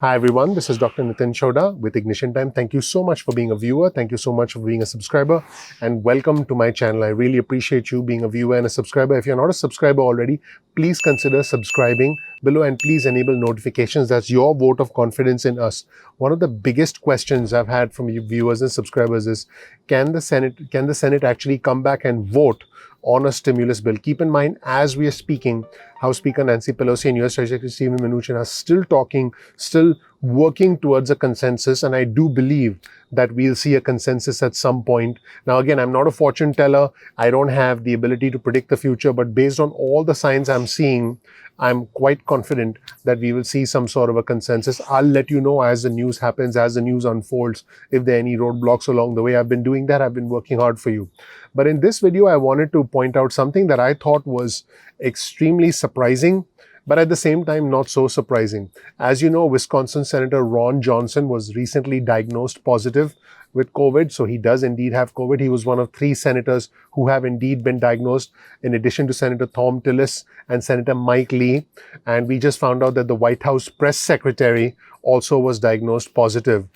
Hi everyone, this is Dr. Nitin Chhoda with Ignition Time. Thank you so much for being a viewer. Thank you so much for being a subscriber, and welcome to my channel. I really appreciate you being a viewer and a subscriber. If you're not a subscriber already, please consider subscribing below and please enable notifications. That's your vote of confidence in us. One of the biggest questions I've had from you viewers and subscribers is, can the Senate actually come back and vote on a stimulus bill? Keep in mind, as we are speaking, House Speaker Nancy Pelosi and U.S. Treasury Stephen Mnuchin are still talking, still working towards a consensus, and I do believe that we'll see a consensus at some point. Now, again, I'm not a fortune teller. I don't have the ability to predict the future, but based on all the signs I'm seeing, I'm quite confident that we will see some sort of a consensus. I'll let you know as the news happens, as the news unfolds, if there are any roadblocks along the way. I've been doing that. I've been working hard for you. But in this video, I wanted to point out something that I thought was extremely surprising, but at the same time, not so surprising. As you know, Wisconsin Senator Ron Johnson was recently diagnosed positive with COVID. So he does indeed have COVID. He was one of 3 senators who have indeed been diagnosed, in addition to Senator Thom Tillis and Senator Mike Lee. And we just found out that the White House press secretary also was diagnosed positive.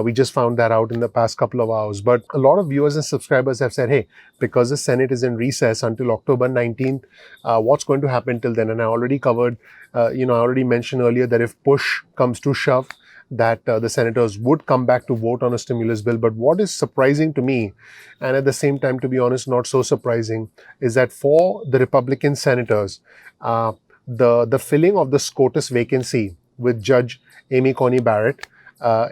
We just found that out in the past couple of hours. But a lot of viewers and subscribers have said, hey, because the Senate is in recess until October 19th, what's going to happen till then? And I already covered, I already mentioned earlier that if push comes to shove, that the senators would come back to vote on a stimulus bill. But what is surprising to me, and at the same time, to be honest, not so surprising, is that for the Republican senators, the filling of the SCOTUS vacancy with Judge Amy Coney Barrett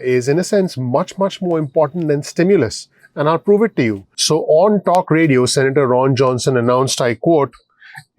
is, in a sense, much more important than stimulus. And I'll prove it to you. So on talk radio, Senator Ron Johnson announced, I quote,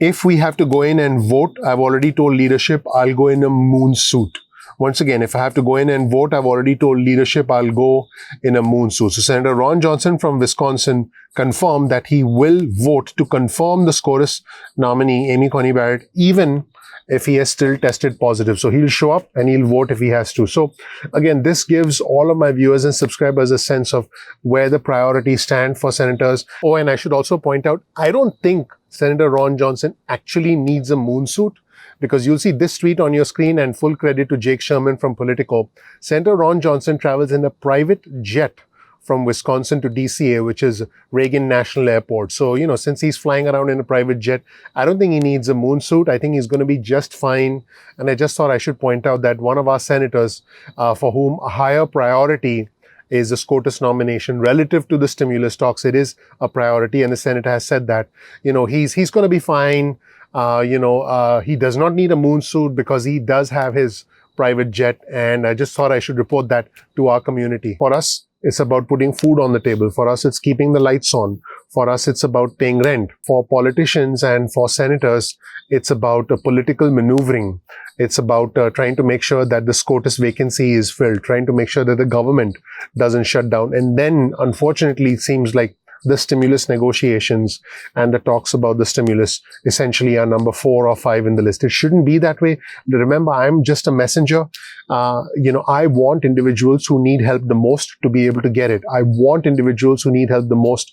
"If we have to go in and vote, I've already told leadership I'll go in a moon suit." Once again, if I have to go in and vote, I've already told leadership I'll go in a moon suit. So Senator Ron Johnson from Wisconsin confirmed that he will vote to confirm the SCOTUS nominee, Amy Coney Barrett, even if he has still tested positive. So he'll show up and he'll vote if he has to. So again, this gives all of my viewers and subscribers a sense of where the priorities stand for senators. Oh, and I should also point out, I don't think Senator Ron Johnson actually needs a moon suit, because you'll see this tweet on your screen, and full credit to Jake Sherman from Politico. Senator Ron Johnson travels in a private jet from Wisconsin to DCA, which is Reagan National Airport. So, since he's flying around in a private jet, I don't think he needs a moon suit. I think he's going to be just fine. And I just thought I should point out that one of our senators, for whom a higher priority is the SCOTUS nomination relative to the stimulus talks, it is a priority. And the Senate has said that, he's going to be fine. He does not need a moon suit because he does have his private jet. And I just thought I should report that to our community. For us, it's about putting food on the table. For us, it's keeping the lights on. For us, it's about paying rent. For politicians and for senators, it's about political maneuvering. It's about trying to make sure that the SCOTUS vacancy is filled, trying to make sure that the government doesn't shut down. And then, unfortunately, it seems like the stimulus negotiations and the talks about the stimulus essentially are number 4 or 5 in the list. It shouldn't be that way. Remember, I'm just a messenger. I want individuals who need help the most to be able to get it. I want individuals who need help the most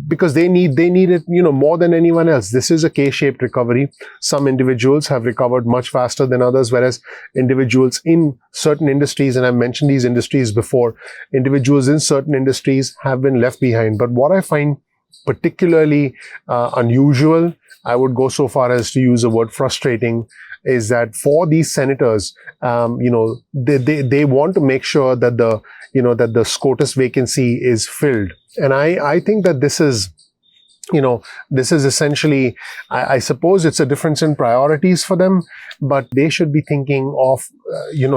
because they need it, more than anyone else. This is a K-shaped recovery. Some individuals have recovered much faster than others, whereas individuals in certain industries, and I've mentioned these industries before, individuals in certain industries have been left behind. But what I find particularly unusual, I would go so far as to use the word frustrating, is that for these senators, they want to make sure that the SCOTUS vacancy is filled. And I think that this is essentially, I suppose it's a difference in priorities for them, but they should be thinking of,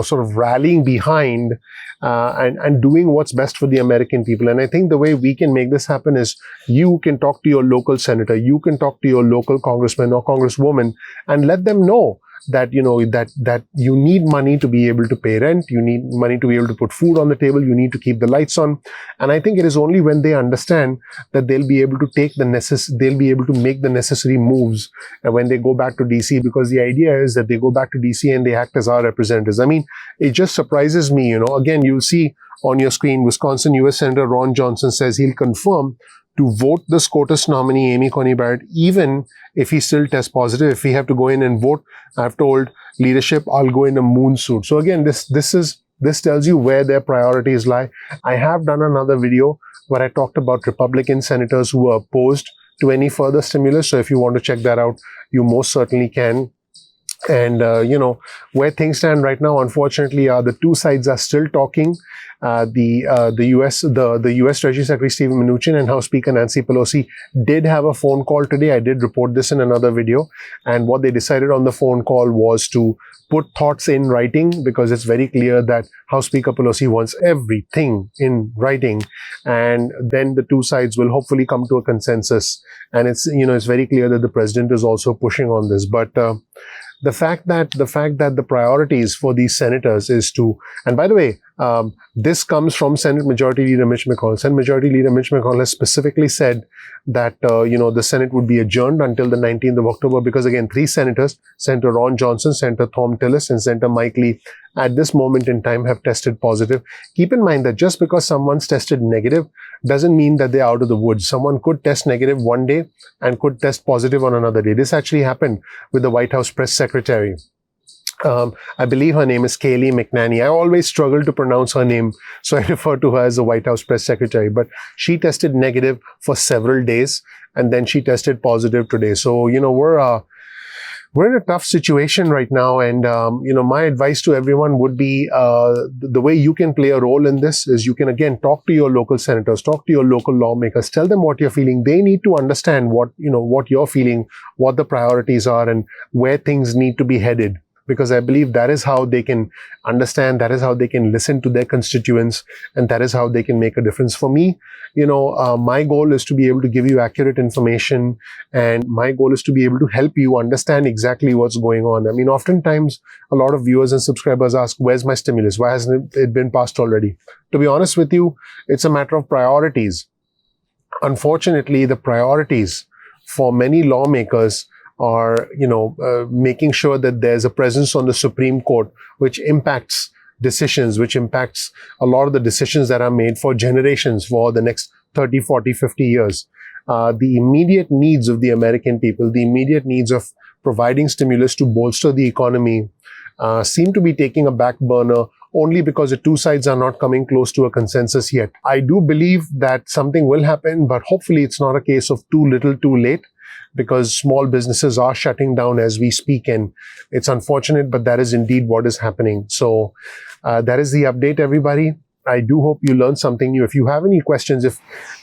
sort of rallying behind and doing what's best for the American people. And I think the way we can make this happen is you can talk to your local senator, you can talk to your local congressman or congresswoman and let them know that that you need money to be able to pay rent, you need money to be able to put food on the table, you need to keep the lights on. And I think it is only when they understand that they'll be able to make the necessary moves when they go back to DC, because the idea is that they go back to DC and they act as our representatives. I mean, it just surprises me, again, you'll see on your screen, Wisconsin U.S. Senator Ron Johnson says he'll confirm to vote the SCOTUS nominee, Amy Coney Barrett, even if he still tests positive. If we have to go in and vote, I've told leadership, I'll go in a moon suit. So again, this tells you where their priorities lie. I have done another video where I talked about Republican senators who were opposed to any further stimulus. So if you want to check that out, you most certainly can. And, where things stand right now, unfortunately, the two sides are still talking. The U.S. Treasury Secretary Stephen Mnuchin and House Speaker Nancy Pelosi did have a phone call today. I did report this in another video. And what they decided on the phone call was to put thoughts in writing, because it's very clear that House Speaker Pelosi wants everything in writing. And then the two sides will hopefully come to a consensus. And it's very clear that the president is also pushing on this. But the fact that the priorities for these senators is to, and by the way, this comes from Senate Majority Leader Mitch McConnell. Senate Majority Leader Mitch McConnell has specifically said that, the Senate would be adjourned until the 19th of October, because again, three senators, Senator Ron Johnson, Senator Thom Tillis, and Senator Mike Lee, at this moment in time have tested positive. Keep in mind that just because someone's tested negative doesn't mean that they're out of the woods. Someone could test negative one day and could test positive on another day. This actually happened with the White House press secretary. I believe her name is Kayleigh McEnany. I always struggle to pronounce her name, so I refer to her as the White House press secretary. But she tested negative for several days, and then she tested positive today. So, we're in a tough situation right now. And, my advice to everyone would be, the way you can play a role in this is you can, again, talk to your local senators, talk to your local lawmakers, tell them what you're feeling. They need to understand what you're feeling, what the priorities are, and where things need to be headed. Because I believe that is how they can understand, that is how they can listen to their constituents, and that is how they can make a difference. For me, my goal is to be able to give you accurate information, and my goal is to be able to help you understand exactly what's going on. I mean, oftentimes, a lot of viewers and subscribers ask, where's my stimulus? Why hasn't it been passed already? To be honest with you, it's a matter of priorities. Unfortunately, the priorities for many lawmakers are, making sure that there's a presence on the Supreme Court, which impacts decisions, which impacts a lot of the decisions that are made for generations, for the next 30, 40, 50 years. The immediate needs of the American people, the immediate needs of providing stimulus to bolster the economy, seem to be taking a back burner only because the two sides are not coming close to a consensus yet. I do believe that something will happen, but hopefully it's not a case of too little, too late, because small businesses are shutting down as we speak, and it's unfortunate, but that is indeed what is happening. So that is the update, everybody. I do hope you learned something new. If you have any questions,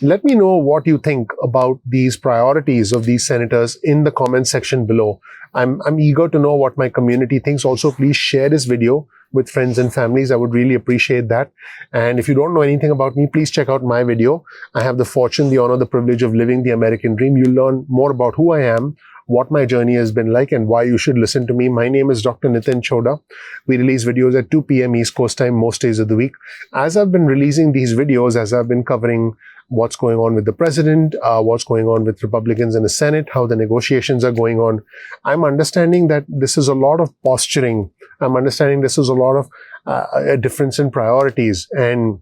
let me know what you think about these priorities of these senators in the comment section below. I'm eager to know what my community thinks. Also, please share this video with friends and families. I would really appreciate that. And if you don't know anything about me, please check out my video. I have the fortune, the honor, the privilege of living the American dream. You'll learn more about who I am, what my journey has been like, and why you should listen to me. My name is Dr. Nitin Chhoda. We release videos at 2 p.m. East Coast time most days of the week. As I've been releasing these videos, as I've been covering what's going on with the president, what's going on with Republicans in the Senate, how the negotiations are going on, I'm understanding that this is a lot of posturing. I'm understanding this is a lot of a difference in priorities. And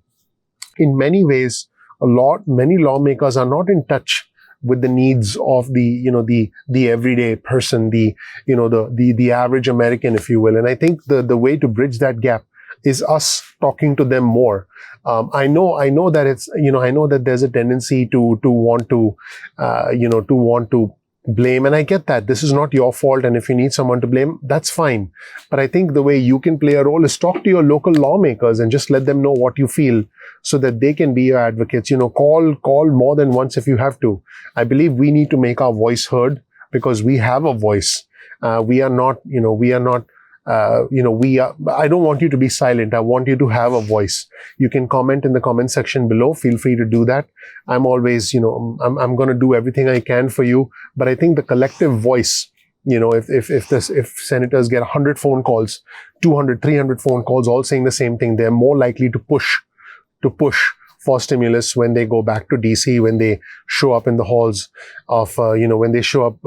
in many ways, many lawmakers are not in touch with the needs of the everyday person, the average American, if you will. And I think the way to bridge that gap is us talking to them more. I know that it's, I know that there's a tendency to want to blame, and I get that. This is not your fault, and if you need someone to blame, that's fine. But I think the way you can play a role is talk to your local lawmakers and just let them know what you feel, so that they can be your advocates. Call more than once if you have to. I believe we need to make our voice heard, because we have a voice. I don't want you to be silent. I want you to have a voice. You can comment in the comment section below. Feel free to do that. I'm always, I'm going to do everything I can for you. But I think the collective voice, if senators get 100 phone calls, 200, 300 phone calls, all saying the same thing, they're more likely to push for stimulus when they go back to DC, when they show up in the halls of, when they show up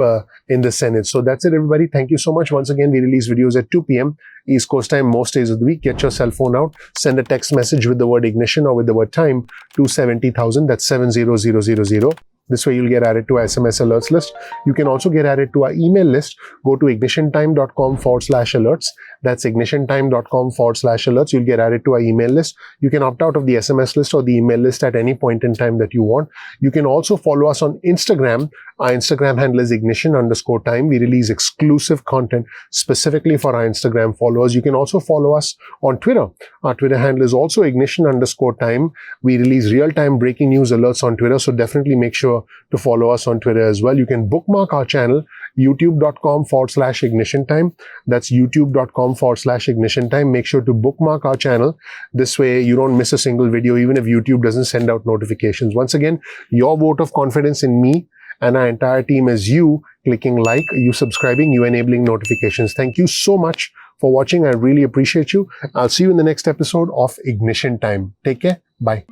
in the Senate. So that's it, everybody. Thank you so much. Once again, we release videos at 2 p.m. East Coast time most days of the week. Get your cell phone out, send a text message with the word ignition or with the word time to 70,000. That's 70000. This way you'll get added to our SMS alerts list. You can also get added to our email list. Go to ignitiontime.com/alerts. That's ignitiontime.com/alerts. You'll get added to our email list. You can opt out of the SMS list or the email list at any point in time that you want. You can also follow us on Instagram. Our Instagram handle is ignition_time. We release exclusive content specifically for our Instagram followers. You can also follow us on Twitter. Our Twitter handle is also ignition_time. We release real-time breaking news alerts on Twitter, so definitely make sure to follow us on Twitter as well. You can bookmark our channel, youtube.com/ignition_time. That's youtube.com/ignition_time. Make sure to bookmark our channel. This way you don't miss a single video, even if YouTube doesn't send out notifications. Once again, your vote of confidence in me and our entire team is you clicking like, you subscribing, you enabling notifications. Thank you so much for watching. I really appreciate you. I'll see you in the next episode of Ignition Time. Take care. Bye.